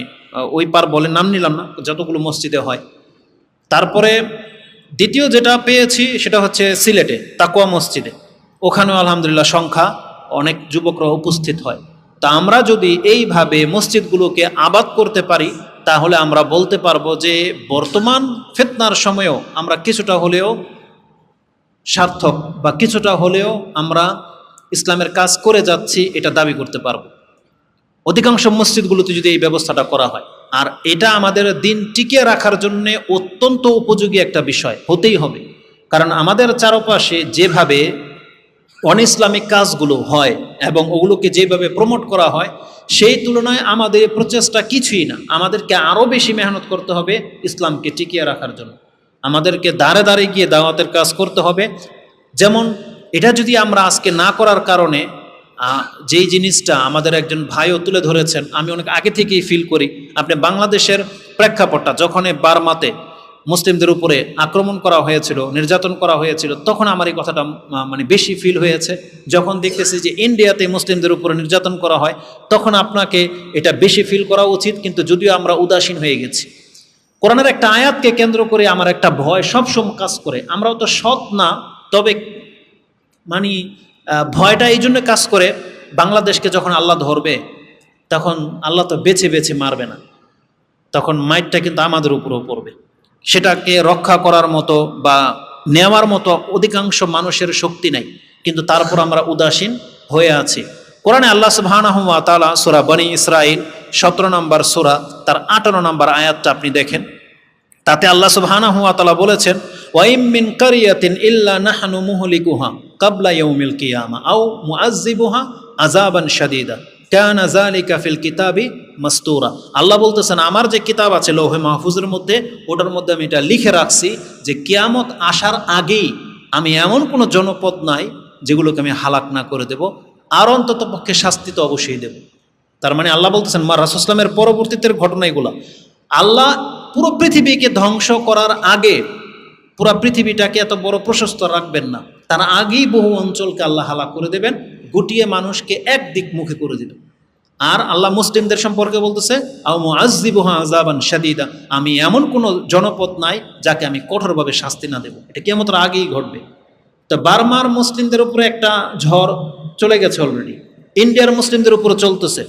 S1: ওই পার বলেন, নাম নিলাম না, যতগুলো মসজিদে হয়। তারপরে দ্বিতীয় যেটা পেয়েছি সেটা হচ্ছে সিলেটে তাকওয়া মসজিদে। ওখানেও আলহামদুলিল্লাহ সংখ্যা অনেক যুবকরা উপস্থিত হয়। তা আমরা যদি এইভাবে মসজিদগুলোকে আবাদ করতে পারি তাহলে আমরা বলতে পারবো যে বর্তমান ফিতনার সময়েও আমরা কিছুটা হলেও সার্থক বা কিছুটা হলেও আমরা ইসলামের কাজ করে যাচ্ছি, এটা দাবি করতে পারবো অধিকাংশ মসজিদগুলোতে যদি এই ব্যবস্থাটা করা হয়। আর এটা আমাদের দিন টিকিয়ে রাখার জন্য অত্যন্ত উপযোগী একটা বিষয় হতেই হবে। কারণ আমাদের চারপাশে যেভাবে অন ইসলামিক কাজগুলো হয় এবং ওগুলোকে যেভাবে প্রমোট করা হয়, সেই তুলনায় আমাদের প্রচেষ্টা কিছুই না। আমাদেরকে আরও বেশি মেহনত করতে হবে ইসলামকে টিকিয়ে রাখার জন্য। আমাদেরকে দাঁড়ে দাঁড়ে গিয়ে দাওয়াতের কাজ করতে হবে। যেমন এটা যদি আমরা আজকে না করার কারণে যেই জিনিসটা আমাদের একজন ভাইও তুলে ধরেছেন, আমি অনেক আগে থেকেই ফিল করি। আপনি বাংলাদেশের প্রেক্ষাপটটা যখন বার্মাতে মুসলিমদের উপরে আক্রমণ করা হয়েছিল, নির্যাতন করা হয়েছিল, তখন আমার এই কথাটা মানে বেশি ফিল হয়েছে। যখন দেখতেছি যে ইন্ডিয়াতে মুসলিমদের উপরে নির্যাতন করা হয়, তখন আপনাকে এটা বেশি ফিল করা উচিত। কিন্তু যদিও আমরা উদাসীন হয়ে গেছি, কোরআনের একটা আয়াতকে কেন্দ্র করে আমার একটা ভয় সবসময় কাজ করে। আমরাও তো সৎ না, তবে মানে ভয়টা এই জন্য কাজ করে, বাংলাদেশকে যখন আল্লাহ ধরবে তখন আল্লাহ তো বেছে বেছে মারবে না, তখন মাইটটা কিন্তু আমাদের উপরেও পড়বে। সেটাকে রক্ষা করার মতো বা নেওয়ার মতো অধিকাংশ মানুষের শক্তি নাই, কিন্তু তারপর আমরা উদাসীন হয়ে আছি। কোরআনে আল্লাহ সুবহানাহু ওয়া তাআলা সূরা বনী ইসরাঈল 17 নম্বর সূরা তার 58 নম্বর আয়াতটা আপনি দেখেন। তাতে আল্লাহ সুবহানাহু ওয়া তাআলা বলেছেন, ওয়া ইম মিন কারিয়াতিন ইল্লা নাহনু মুহলিকুহা ক্বাবলা ইয়াউমিল কিয়ামা আও মুআযযিবুহা আযাবান শাদীদা কানা যালিকা ফিল কিতাবি মাসতুরা। আল্লাহ বলতেছেন, আমার যে কিতাব আছে লৌহে মাহফুজের মধ্যে, ওটার মধ্যে আমি এটা লিখে রাখছি যে কিয়ামত আসার আগেই আমি এমন কোনো জনপদ নাই যেগুলোকে আমি হালাক না করে দেব, আর অন্তত পক্ষে শাস্তি তো অবশ্যই দেব। তার মানে আল্লাহ বলতেছেন রাসূল সাল্লাল্লাহু আলাইহি ওয়াসাল্লামের পরবর্তীতে ঘটনা এগুলা। আল্লাহ পুরো পৃথিবীকে ধ্বংস করার আগে পুরো পৃথিবীটাকে এত বড় প্রশস্ত রাখবেন না, তার আগেই বহু অঞ্চলকে আল্লাহ হালাক করে দেবেন, গুটিয়ে মানুষকে একদিক মুখে করে দেবেন। আর আল্লাহ মুসলিমদের সম্পর্কে বলতেছে, আও মুআযযিবুহা আযাবান শাদীদা, আমি এমন কোনো জনপদ নাই যাকে আমি কঠোরভাবে শাস্তি না দেব। এটা কিয়ামতের আগেই ঘটবে। তো বার্মার মুসলিমদের উপরে একটা ঝড় চলে গেছে অলরেডি, ইন্ডিয়ার মুসলিমদের উপরে চলতেছে।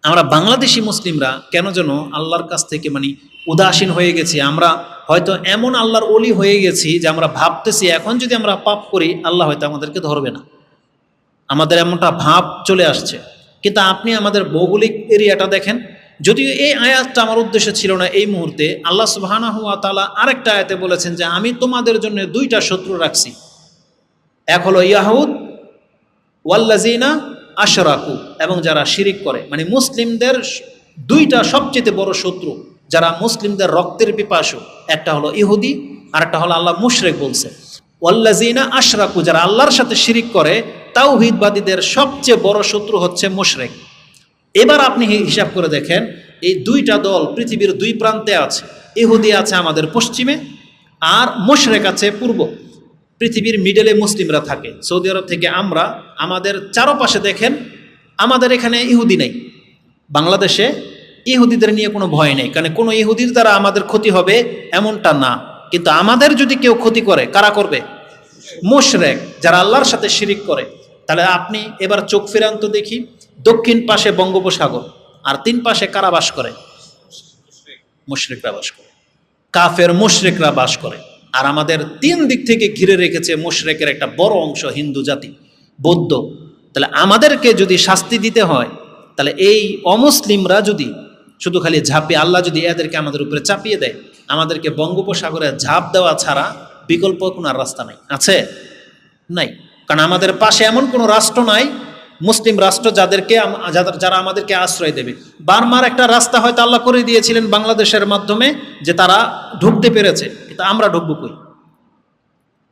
S1: আমরা বাংলাদেশি মুসলিমরা কেন যেন আল্লাহর কাছ থেকে মানে উদাসীন হয়ে গেছি। আমরা হয়তো এমন আল্লাহর ওলি হয়ে গেছি যে আমরা ভাবতেছি এখন যদি আমরা পাপ করি আল্লাহ হয়তো আমাদেরকে ধরবে না, আমাদের এমনটা ভাব চলে আসছে। কিন্তু আপনি আমাদের ভৌগোলিক এরিয়াটা দেখেন। যদিও এই আয়াতটা আমার উদ্দেশ্য ছিল না এই মুহূর্তে, আল্লাহ সুবহানাহু ওয়া তাআলা আরেকটা আয়াতে বলেছেন যে আমি তোমাদের জন্য দুইটা শত্রু রাখছি, এক হলো ইয়াহুদ ওয়াল্লাযিনা আশরাকু, এবং যারা শিরিক করে। মানে মুসলিমদের দুইটা সবচেয়ে বড় শত্রু যারা মুসলিমদের রক্তের পিপাসু, একটা হলো ইহুদি আর একটা হলো আল্লাহ মুশরিক বলছে। ওয়াল্লাযিনা আশরাকু, যারা আল্লাহর সাথে শিরিক করে, তাওহীদবাদীদের সবচেয়ে বড় শত্রু হচ্ছে মুশরিক। এবার আপনি হিসাব করে দেখেন, এই দুইটা দল পৃথিবীর দুই প্রান্তে আছে। ইহুদি আছে আমাদের পশ্চিমে আর মুশরিক আছে পূর্ব। পৃথিবীর মিডলে মুসলিমরা থাকে। সৌদি আরব থেকে আমরা আমাদের চারপাশে দেখেন, আমাদের এখানে ইহুদি নেই। বাংলাদেশে ইহুদিদের নিয়ে কোনো ভয় নেই, কারণ কোনো ইহুদির দ্বারা আমাদের ক্ষতি হবে এমনটা না। কিন্তু আমাদের যদি কেউ ক্ষতি করে, কারা করবে? মুশরিক, যারা আল্লাহর সাথে শিরিক করে। তাহলে আপনি এবার চোখ ফেরান তো দেখি, দক্ষিণ পাশে বঙ্গোপসাগর আর তিন পাশে কারা বাস করে? মুশরিকরা বাস করে, কাফের মুশরিকরা বাস করে। আর আমাদের তিন দিক থেকে ঘিরে রেখেছে মুশরিকের একটা বড় অংশ, হিন্দু জাতি, বৌদ্ধ। তাহলে আমাদেরকে যদি শাস্তি দিতে হয়, তাহলে এই অমুসলিমরা যদি শুধু খালি ঝাঁপিয়ে, আল্লাহ যদি এদেরকে আমাদের উপরে চাপিয়ে দেয়, আমাদেরকে বঙ্গোপসাগরে ঝাঁপ দেওয়া ছাড়া বিকল্প কোনো আর রাস্তা নাই, আছে? নাই। কারণ আমাদের পাশে এমন কোনো রাষ্ট্র নাই, মুসলিম রাষ্ট্র যারা আমাদেরকে আশ্রয় দেবে। বার্মার একটা রাস্তা হয়তো আল্লাহ করে দিয়েছিলেন বাংলাদেশের মাধ্যমে, যে তারা ঢুকতে পেরেছে, কিন্তু আমরা ঢুকবো কই?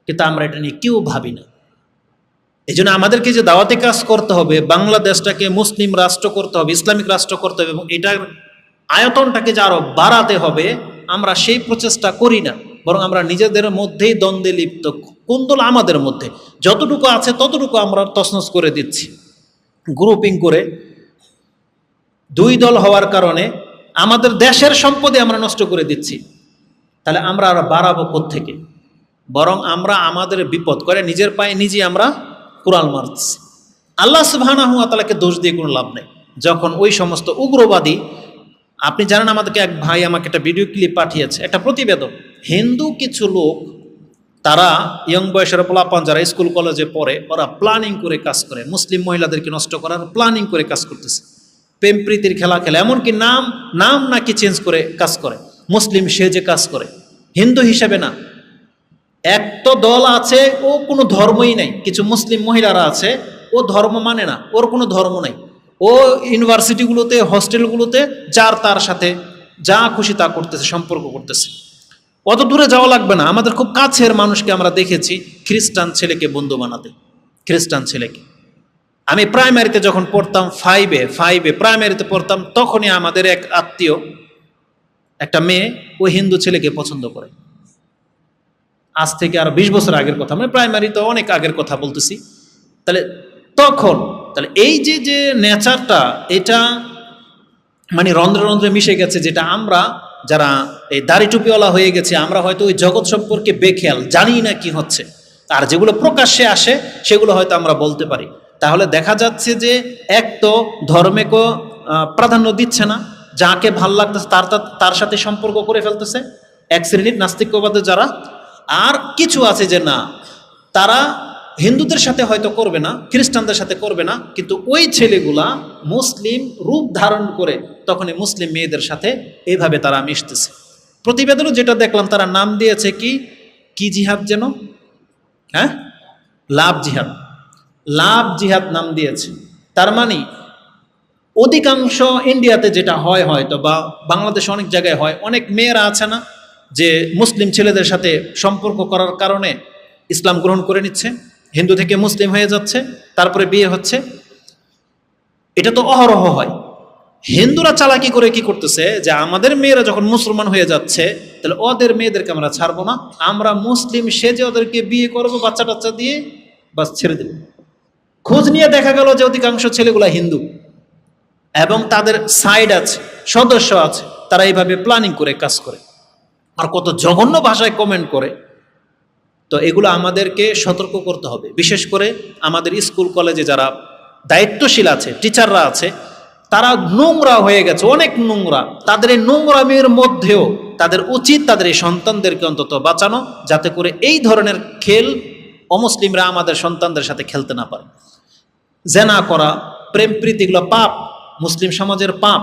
S1: কিন্তু আমরা এটা নিয়ে কেউ ভাবি না। এই জন্য আমাদেরকে যে দাওয়াতি কাজ করতে হবে, বাংলাদেশটাকে মুসলিম রাষ্ট্র করতে হবে, ইসলামিক রাষ্ট্র করতে হবে, এবং এটার আয়তনটাকে যে আরো বাড়াতে হবে। আমরা সেই প্রচেষ্টা করি না, বরং আমরা নিজেদের মধ্যেই দ্বন্দ্বে লিপ্ত। কোন্দল আমাদের মধ্যে যতটুকু আছে ততটুকু আমরা তছনছ করে দিচ্ছি। গ্রুপিং করে দুই দল হওয়ার কারণে আমাদের দেশের সম্পদে আমরা নষ্ট করে দিচ্ছি। তাহলে আমরা আর বাড়াবো কোত্থেকে? বরং আমরা আমাদের বিপদ করে নিজের পায়ে নিজে আমরা কুড়াল মারছি। আল্লাহ সুবহানাহু ওয়া তাআলাকে দোষ দিয়ে কোনো লাভ নেই। যখন ওই সমস্ত উগ্রবাদী, আপনি জানেন, আমাদেরকে এক ভাই আমাকে একটা ভিডিও ক্লিপ পাঠিয়েছে, একটা প্রতিবেদন। হিন্দু কিছু লোক, তারা ইয়ং বয়সের পোলাপান যারা স্কুল কলেজে পড়ে, ওরা প্ল্যানিং করে কাজ করে, মুসলিম মহিলাদেরকে নষ্ট করার প্ল্যানিং করে কাজ করতেছে, প্রেম প্রীতির খেলা খেলে, এমনকি নাম নাকি চেঞ্জ করে কাজ করে, মুসলিম সেজে কাজ করে, হিন্দু হিসেবে না। এক তো দল আছে, ও কোনো ধর্মই নাই, কিছু মুসলিম মহিলারা আছে, ও ধর্ম মানে না, ওর কোনো ধর্ম নাই, ও ইউনিভার্সিটিগুলোতে হস্টেলগুলোতে যার তার সাথে যা খুশি তা করতেছে, সম্পর্ক করতেছে। অত দূরে যাওয়া লাগবে না, আমাদের খুব কাছের মানুষকে আমরা দেখেছি খ্রিস্টান ছেলেকে বন্ধু বানাতে, খ্রিস্টান ছেলেকে। আমি প্রাইমারিতে যখন পড়তাম, ফাইভে প্রাইমারিতে পড়তাম, তখনই আমাদের এক আত্মীয়, একটা মেয়ে, ওই হিন্দু ছেলেকে পছন্দ করে। আজ থেকে আরো 20 বছর আগের কথা, মানে প্রাইমারি তো অনেক আগের কথা বলতেছি। তাহলে এই যে নেচারটা, এটা মানে রন্ধ্রে রন্ধ্রে মিশে গেছে, যেটা আমরা যারা এই দাড়ি টুপিওয়ালা হয়ে গেছে, আমরা হয়তো ওই জগৎ সম্পর্কে বেখেয়াল, জানি না কি হচ্ছে। আর যেগুলো প্রকাশ্যে আসে সেগুলো হয়তো আমরা বলতে পারি। তাহলে দেখা যাচ্ছে যে এক তো ধর্মেকে প্রাধান্য দিচ্ছে না, যাকে ভাল লাগতেছে তার সাথে সম্পর্ক করে ফেলতেছে এক শ্রেণীর নাস্তিকবাদী যারা। আর কিছু আছে যে না, তারা হিন্দুদের সাথে হয়তো করবে না, খ্রিস্টানদের সাথে করবে না, কিন্তু ওই ছেলেগুলা মুসলিম রূপ ধারণ করে তখনই মুসলিম মেয়েদের সাথে এইভাবে তারা মিশতেছে। প্রতিবেদনও যেটা দেখলাম, তারা নাম দিয়েছে কি জিহাদ যেন, হ্যাঁ, লাভ জিহাদ নাম দিয়েছে। তার মানে অধিকাংশ ইন্ডিয়াতে যেটা হয়, হয়তো বা বাংলাদেশে অনেক জায়গায় হয়, অনেক মেয়েরা আছে না যে মুসলিম ছেলেদের সাথে সম্পর্ক করার কারণে ইসলাম গ্রহণ করে নিচ্ছে, হিন্দু থেকে মুসলিম হয়ে যাচ্ছে, তারপরে বিয়ে হচ্ছে। এটা তো অহরহ হয়। হিন্দুরা চালাকি করে কি করতেছে, যে আমাদের মেয়েরা যখন মুসলমান হয়ে যাচ্ছে, তাহলে ওদের মেয়েদেরকে আমরা ছাড়বো না, আমরা মুসলিম সেজে ওদেরকে বিয়ে করবো, বাচ্চা টাচ্চা দিয়ে বাস ছেড়ে দেব। খোঁজ নিয়ে দেখা গেল যে অধিকাংশ ছেলেগুলা হিন্দু, এবং তাদের সাইড আছে, সদস্য আছে, তারা এইভাবে প্ল্যানিং করে কাজ করে, আর কত জঘন্য ভাষায় কমেন্ট করে। তো এগুলো আমাদেরকে সতর্ক করতে হবে। বিশেষ করে আমাদের স্কুল কলেজে যারা দায়িত্বশীল আছে, টিচাররা আছে, তারা নোংরা হয়ে গেছে, অনেক নোংরা। তাদের এই নোংরামের মধ্যেও তাদের উচিত তাদের এই সন্তানদেরকে অন্তত বাঁচানো, যাতে করে এই ধরনের খেল অমুসলিমরা আমাদের সন্তানদের সাথে খেলতে না পারে। জেনা করা, প্রেম প্রীতি, এগুলো পাপ, মুসলিম সমাজের পাপ,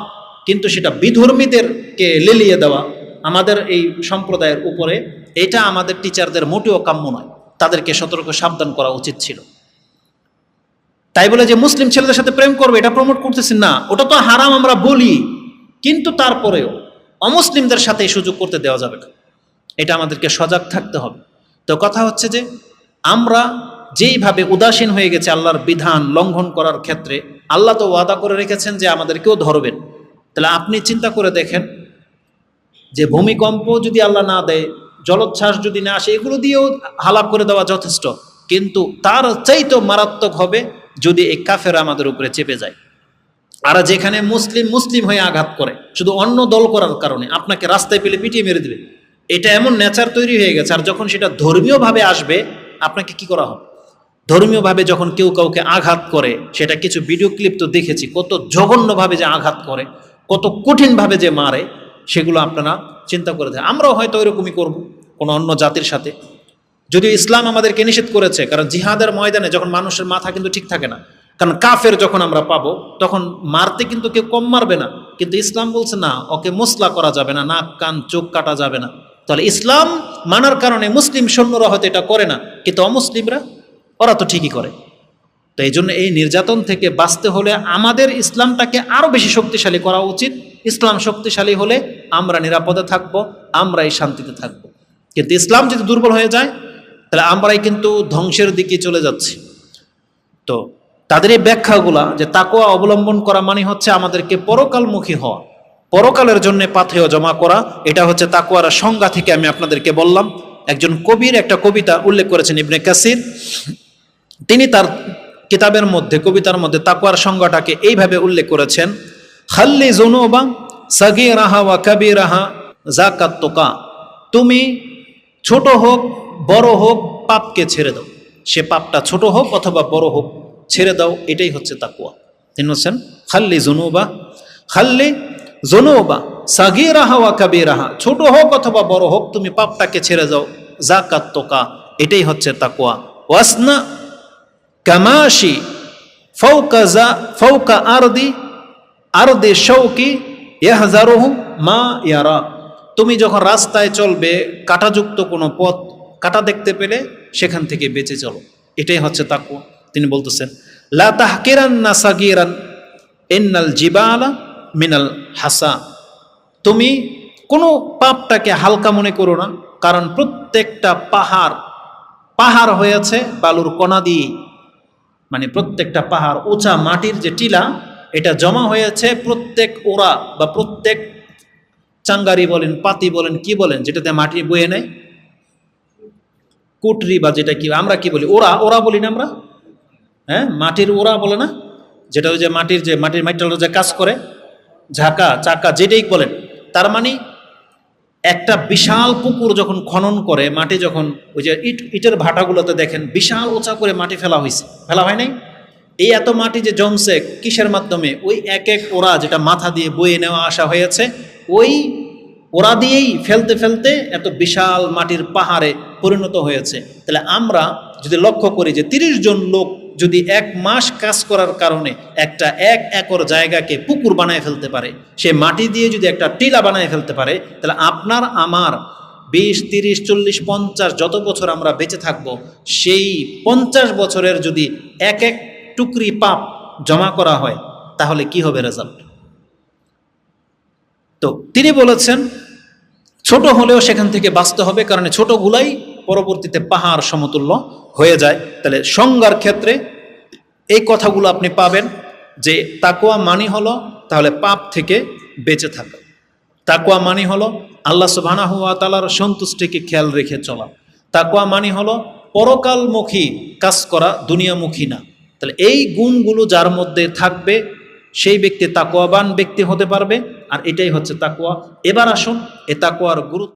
S1: কিন্তু সেটা বিধর্মীদেরকে লেলিয়ে দেওয়া আমাদের এই সম্প্রদায়ের উপরে, এটা আমাদের টিচারদের মোটেও কাম্য নয়। তাদেরকে সতর্ক সাবধান করা উচিত ছিল। তাই বলে যে মুসলিম ছেলেদের সাথে প্রেম করবে এটা প্রমোট করতেছি না, ওটা তো হারাম আমরা বলি, কিন্তু তারপরেও অমুসলিমদের সাথে এই সুযোগ করতে দেওয়া যাবে না। এটা আমাদেরকে সজাগ থাকতে হবে। তো কথা হচ্ছে যে আমরা যেইভাবে উদাসীন হয়ে গেছে আল্লাহর বিধান লঙ্ঘন করার ক্ষেত্রে, আল্লাহ তো ওয়াদা করে রেখেছেন যে আমাদেরকেও ধরবেন। তাহলে আপনি চিন্তা করে দেখেন যে ভূমিকম্প যদি আল্লাহ না দেয়, জলোচ্ছ্বাস যদি না আসে, এগুলো দিয়েও হালাক করে দেওয়া যথেষ্ট, কিন্তু তার চাইতেও মারাত্মক হবে যদি এই কাফেরা আমাদের উপরে চেপে যায়। আর যেখানে মুসলিম হয়ে আঘাত করে শুধু অন্য দল করার কারণে, আপনাকে রাস্তায় পেলে পিটিয়ে মেরে দিবে, এটা এমন নেচার তৈরি হয়ে গেছে। আর যখন সেটা ধর্মীয়ভাবে আসবে, আপনাকে কি করা হবে? ধর্মীয়ভাবে যখন কেউ কাউকে আঘাত করে, সেটা কিছু ভিডিও ক্লিপ তো দেখেছি, কত জঘন্যভাবে যে আঘাত করে, কত কঠিনভাবে যে মারে, সেগুলো আপনারা চিন্তা করে দেন। আমরাও হয়তো ওইরকমই করব কোনো অন্য জাতির সাথে, যদিও ইসলাম আমাদেরকে নিষেধ করেছে। কারণ জিহাদের ময়দানে যখন মানুষের মাথা কিন্তু ঠিক থাকে না, কারণ কাফের যখন আমরা পাবো তখন মারতে কিন্তু কেউ কম মারবে না, কিন্তু ইসলাম বলছে না, ওকে মুসলা করা যাবে না, নাক কান চোখ কাটা যাবে না। তাহলে ইসলাম মানার কারণে মুসলিম সৈন্যরা হয়তো এটা করে না, কিন্তু অমুসলিমরা ওরা তো ঠিকই করে। তো এই জন্য এই নির্যাতন থেকে বাঁচতে হলে আমাদের ইসলামটাকে আরও বেশি শক্তিশালী করা উচিত। ইসলাম শক্তিশালী হলে আমরা নিরাপদে থাকব, আমরাই শান্তিতে থাকব। কিন্তু ইসলাম যদি দুর্বল হয়ে যায়, তাহলে আমরাই কিন্তু ধ্বংসের দিকে চলে যাচ্ছি। তো তাদের এই ব্যাখ্যাগুলা, যে তাকওয়া অবলম্বন করা মানে হচ্ছে আমাদেরকে পরকালমুখী হওয়া, পরকালের জন্য পাথেয় জমা করা, এটা হচ্ছে তাকওয়ার সংজ্ঞা থেকে আমি আপনাদেরকে বললাম। একজন কবির একটা কবিতা উল্লেখ করেছেন ইবনে কাসির, তিনি তার কিতাবের মধ্যে, কবিতার মধ্যে তাকওয়ার সংজ্ঞাটাকে এইভাবে উল্লেখ করেছেন, খাল্লি যুনুবা সাগীরাহা ওয়া কাবীরাহা যাকাত তুকা। তুমি ছোট হোক বড় হোক পাপকে ছেড়ে দাও, সে পাপটা ছোট হোক অথবা বড় হোক ছেড়ে দাও, এটাই হচ্ছে তাকওয়া। তিনি বলছেন খাল্লি যুনুবা সাগীরাহা ওয়া কাবীরাহা, ছোট হোক অথবা বড় হোক তুমি পাপটাকে ছেড়ে দাও, যাকাত তুকা, এটাই হচ্ছে তাকওয়া। ওয়াসনা কামাশি ফাওকা আরদি শাওকি ইয়াহজারুহু মা ইয়ারা। তুমি যখন রাস্তায় চলবে, কাঁটাযুক্ত কোনো পথ, কাঁটা দেখতে পেলে সেখান থেকে বেঁচে চলো, এটাই হচ্ছে তাকওয়া। তিনি বলতেছেন লা তাহকিরান্না সাগীরান ইন্নাল জিবালা মিনাল হাসা। তুমি কোনো পাপটাকে হালকা মনে করো না, কারণ প্রত্যেকটা পাহাড় হয়েছে বালুর কণা দিয়ে, মানে প্রত্যেকটা পাহাড় উঁচা মাটির যে টিলা, এটা জমা হয়েছে প্রত্যেক ওরা বা প্রত্যেক চাঙ্গারি বলেন, পাতি বলেন, কি বলেন, যেটাতে মাটি বয়ে নেয়, কুটরি বা যেটা কি আমরা কি বলি, ওরা বলি না আমরা, হ্যাঁ মাটির ওরা বলে না, যেটা ওই যে মাটির মেটালের যে কাজ করে, ঝাঁকা চাকা যেটাই বলেন। তার মানে একটা বিশাল পুকুর যখন খনন করে, মাটি যখন ওই যে ইটের ভাটাগুলোতে দেখেন বিশাল উঁচা করে মাটি ফেলা হয় নাই, এই এত মাটি যে জমছে কিসের মাধ্যমে, ওই এক এক ওরা যেটা মাথা দিয়ে বয়ে নেওয়া আসা হয়েছে, ওই ওরা দিয়েই ফেলতে ফেলতে এত বিশাল মাটির পাহাড়ে পরিণত হয়েছে। তাহলে আমরা যদি লক্ষ্য করি যে 30 জন লোক যদি 1 মাস কাজ করার কারণে একটা 1 একর জায়গাকে পুকুর বানায় ফেলতে পারে, সে মাটি দিয়ে যদি একটা টিলা বানায় ফেলতে পারে, তাহলে আপনার আমার 20, 30, 40, 50 যত বছর আমরা বেঁচে থাকবো, সেই 50 বছরের যদি এক টুকরি পাপ জমা করা হয়, তাহলে কি হবে রেজাল্ট? তো তিনি বলেছেন ছোট হলেও সেখান থেকে বাঁচতে হবে, কারণ ছোটগুলাই পরবর্তীতে পাহাড় সমতুল্য হয়ে যায়। তাহলে সংজ্ঞার ক্ষেত্রে এই কথাগুলো আপনি পাবেন যে তাকওয়া মানি হলো তাহলে পাপ থেকে বেঁচে থাকা, তাকওয়া মানি হলো আল্লাহ সুবহানাহু ওয়া তাআলার সন্তুষ্টিকে খেয়াল রেখে চলা, তাকওয়া মানি হলো পরকালমুখী কাজ করা, দুনিয়ামুখী না। তাহলে এই গুণগুলো যার মধ্যে থাকবে সেই ব্যক্তি তাকওয়াবান ব্যক্তি হতে পারবে, আর এটাই হচ্ছে তাকওয়া। এবার আসুন এ তাকওয়ার গুরুত্ব